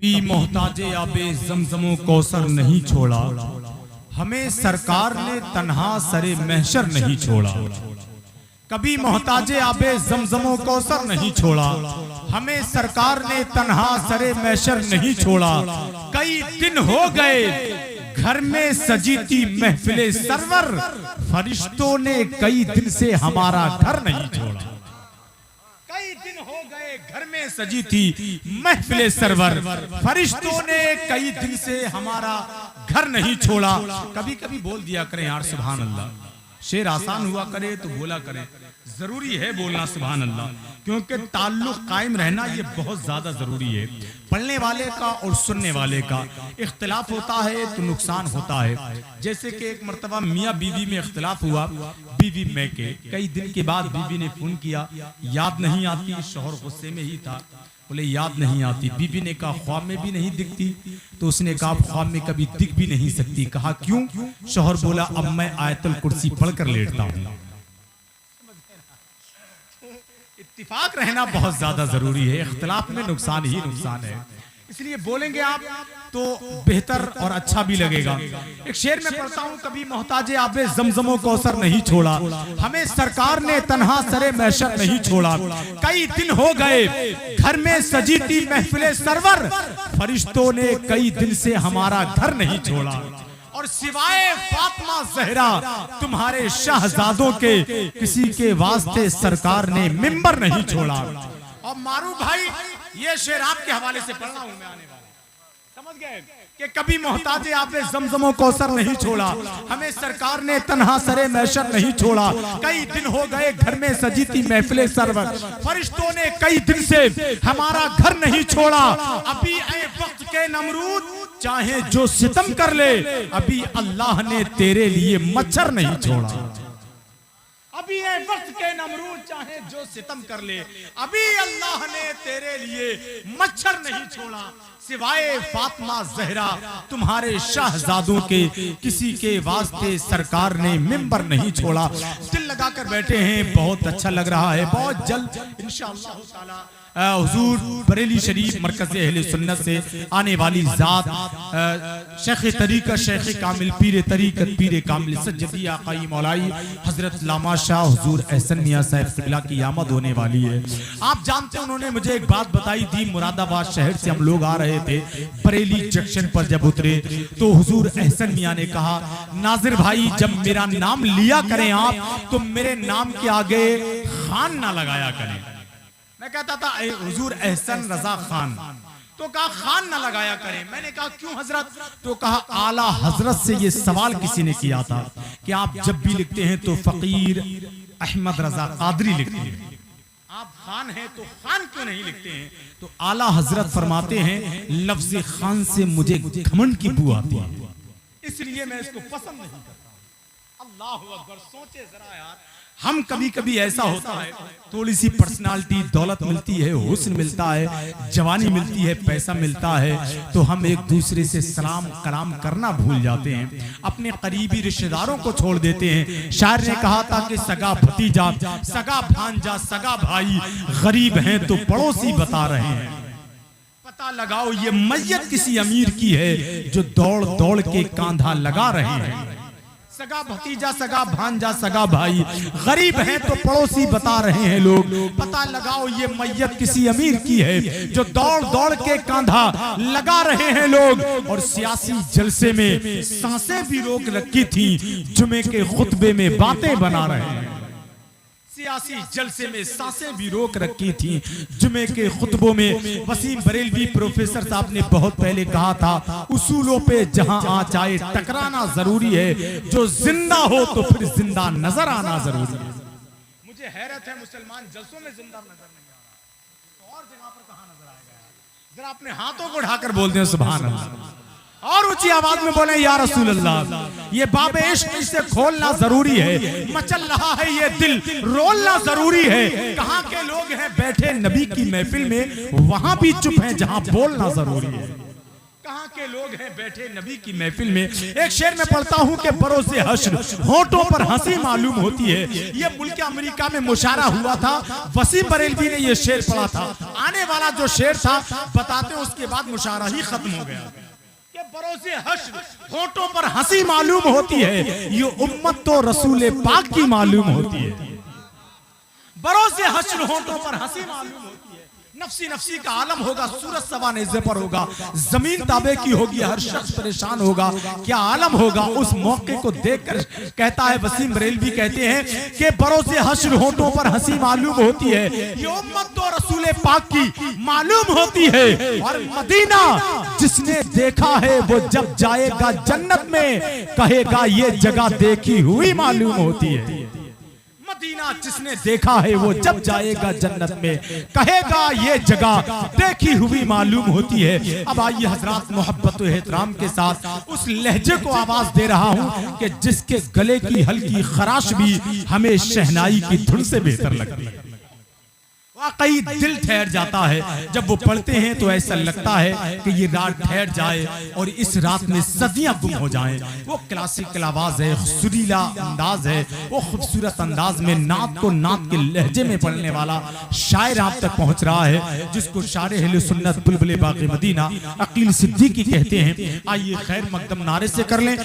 कभी मोहताजे आबे जमजमो कौसर नहीं छोड़ा, हमें सरकार ने तन्हा सरे महशर नहीं छोड़ा। कभी मोहताजे आबे जमजमो कौसर नहीं छोड़ा, हमें सरकार ने तन्हा सरे महशर नहीं छोड़ा। कई दिन हो गए घर में सजी थी महफिले सरवर, फरिश्तों ने कई दिन से हमारा घर नहीं छोड़ा। कई दिन हो गए घर में सजी थी महफिले सरवर, फरिश्तों ने कई दिन से हमारा घर नहीं छोड़ा। कभी कभी बोल दिया करें यार सुभान अल्लाह। शेर आसान हुआ करे तो बोला करें, जरूरी है बोलना सुभान अल्लाह, क्योंकि ताल्लुक कायम रहना ये बहुत ज्यादा जरूरी है। पढ़ने वाले का और सुनने वाले का इख्तिलाफ होता है तो नुकसान होता है। जैसे कि एक मर्तबा मियाँ बीवी में इख्तिलाफ हुआ, बीवी मैं के कई दिन के बाद बीवी ने फोन किया, याद नहीं आती, शौहर गुस्से में ही था, बोले याद नहीं आती। बीवी ने कहा ख्वाब में भी नहीं दिखती, तो उसने कहा ख्वाब में कभी दिख भी नहीं सकती। कहा क्यों? शौहर बोला अब मैं आयतुल कुर्सी पढ़कर लेटता हूँ। इत्तिफाक रहना बहुत ज्यादा जरूरी है, इख्तिलाफ में नुकसान ही नुकसान है, इसलिए बोलेंगे आप तो बेहतर और अच्छा भी लगेगा। एक शेर में पढ़ता हूँ, कभी मोहताजे आबे जमजमो कौसर नहीं छोड़ा, हमें सरकार ने तन्हा सरे महशर नहीं छोड़ा। कई दिन हो गए घर में सजी थी महफिले सरवर, फरिश्तों ने कई दिन से हमारा घर नहीं छोड़ा। और सिवाय फातिमा ज़हरा तुम्हारे शाहजादों के किसी के वास्ते सरकार ने मिंबर नहीं छोड़ा। और मारू भाई ये शेर आपके हवाले से पढ़ रहा हूं मैं, आने वाला समझ गए कि कभी मोहताजे आपने जमजमो कौसर नहीं छोड़ा, हमें सरकार ने तन्हा सरे महशर नहीं छोड़ा। कई दिन हो गए घर में सजी थी महफिले सरवर, फरिश्तों ने कई दिन से हमारा घर नहीं छोड़ा। अभी आए वक्त के नमरूद चाहे जो सितम कर ले, अभी अल्लाह ने तेरे लिए मच्छर नहीं छोड़ा। अभी ये वक्त के नमरूद चाहे जो सितम कर ले, अभी अल्लाह ने तेरे लिए मच्छर नहीं छोड़ा। सिवाय फातिमा ज़हरा तुम्हारे शाहजादों के किसी के वास्ते सरकार ने मिंबर नहीं छोड़ा। दिल लगाकर बैठे हैं, बहुत अच्छा लग रहा है। बहुत जल्द इंशाअल्लाह ताला हुजूर बरेली शरीफ मरकज़ अहले सुन्नत से आने वाली जात शेख तरीक़त शेख कामिल पीर तरीक़त पीर कामिल सज्जदी आक़ाई मौलाई हजरत लामा शाह हुजूर एहसन मियां साहब क़िबला की आमद होने वाली है। आप जानते हैं उन्होंने मुझे एक बात बताई थी, मुरादाबाद शहर से हम लोग आ रहे थे, बरेली जंक्शन पर जब उतरे तो हुजूर एहसन मियां ने कहा नाजिर भाई जब मेरा नाम लिया करें आप तो मेरे नाम के आगे खान ना लगाया करें। मैं कहता था हुजूर एहसन रजा खान, तो कहा खान ना लगाया करें। मैंने कहा क्यों हजरत? तो कहा आला हजरत से ये सवाल किसी ने किया था कि आप जब भी लिखते हैं तो फकीर अहमद रजा कादरी लिखते हैं, आप खान हैं तो खान क्यों नहीं लिखते हैं? तो आला हजरत फरमाते हैं लफ्ज खान से मुझे घमंड की बू आती है, इसलिए मैं इसको पसंद नहीं करता। अल्लाह अकबर, सोचे जरा यार, हम कभी कभी ऐसा होता है थोड़ी सी पर्सनालिटी दौलत मिलती है, हुस्न मिलता है, जवानी मिलती है, पैसा मिलता है, तो हम एक दूसरे से सलाम कलाम करना भूल जाते हैं, अपने करीबी रिश्तेदारों को छोड़ देते हैं। शायर ने कहा था कि सगा भतीजा, सगा भांजा, सगा भाई गरीब हैं तो पड़ोसी बता रहे हैं, पता लगाओ ये मैयत किसी अमीर की है जो दौड़ दौड़ के कांधा लगा रहे हैं। सगा भतीजा, सगा भांजा, सगा भाई गरीब हैं तो पड़ोसी बता रहे हैं लोग, पता लगाओ ये मैयत किसी अमीर की है जो दौड़ दौड़ के कांधा लगा रहे हैं लोग। और सियासी जलसे में सांसें भी रोक रखी थी, जुमे के खुतबे में बातें बना रहे हैं। सियासी जलसे में सांसें भी रोक रखी थी, जुमे के खुतबों में। वसीम बरेलवी प्रोफेसर साहब ने बहुत पहले कहा था उसूलों पे जहां आँच आए टकराना जरूरी है, जो जिंदा हो तो फिर जिंदा नजर आना जरूरी है। मुझे हैरत है मुसलमान जलसों में जिंदा नजर नहीं आ रहा, तो और जगह पर कहां नजर आएगा? जरा अपने हाथों को उठाकर बोल दें सुभान अल्लाह, और ऊंची आवाज में बोले या रसूल अल्लाह। ये बाबे इश्क से खोलना जरूरी है, मचल रहा है ये दिल रोलना जरूरी है। कहां के लोग हैं बैठे नबी की महफिल में, वहां भी चुप हैं जहां बोलना जरूरी है। कहां के लोग हैं बैठे नबी की महफिल में। एक शेर में पढ़ता हूं कि बरोसे हश्र होठों पर हंसी मालूम होती है। ये मुल्क अमेरिका में मुशारा हुआ था, वसीम बरेलवी ने ये शेर पढ़ा था। आने वाला जो शेर था बताते उसके बाद मुशारा ही खत्म हो गया। बरोसे हश्र होठों पर हंसी मालूम होती है, ये उम्मत तो रसूल पाक की मालूम होती है। बरोसे हश्र होठों पर हंसी मालूम होती है। नफसी नफसी का आलम होगा, सूरज सवा नेज़े पर होगा, जमीन ताबे की होगी, हर शख्स परेशान होगा। क्या आलम होगा उस मौके को देखकर, कहता है वसीम बरेलवी कहते हैं कि बरोसे हश्र होठों पर हंसी मालूम होती है, ये उम्मत तो रसूल पाक की मालूम होती है। और मदीना जिसने देखा है वो जब जाएगा जन्नत में कहेगा ये जगह देखी हुई मालूम होती है। मदीना जिसने देखा है वो जब जाएगा जन्नत में कहेगा ये जगह देखी हुई मालूम होती है। अब आइए हजरात, मोहब्बत और एहतराम के साथ उस लहजे को आवाज दे रहा हूं कि जिसके गले की हल्की खराश भी हमें शहनाई की धुन से बेहतर लगती है। वाकई दिल ठहर जाता है जब वो पढ़ते हैं तो ऐसा लगता है कि ये रात ठहर जाए और इस रात में सदियां गुम हो जाएं। वो क्लासिकल आवाज है, सुरीला अंदाज है, वो खूबसूरत अंदाज में नात को नात के लहजे में पढ़ने वाला शायर आप तक पहुंच रहा है, जिसको शायर अहले सुन्नत बुलबुल बाग़ मदीना अकील सिद्दीकी कहते हैं। आइए खैर मकदम नारे से कर लें।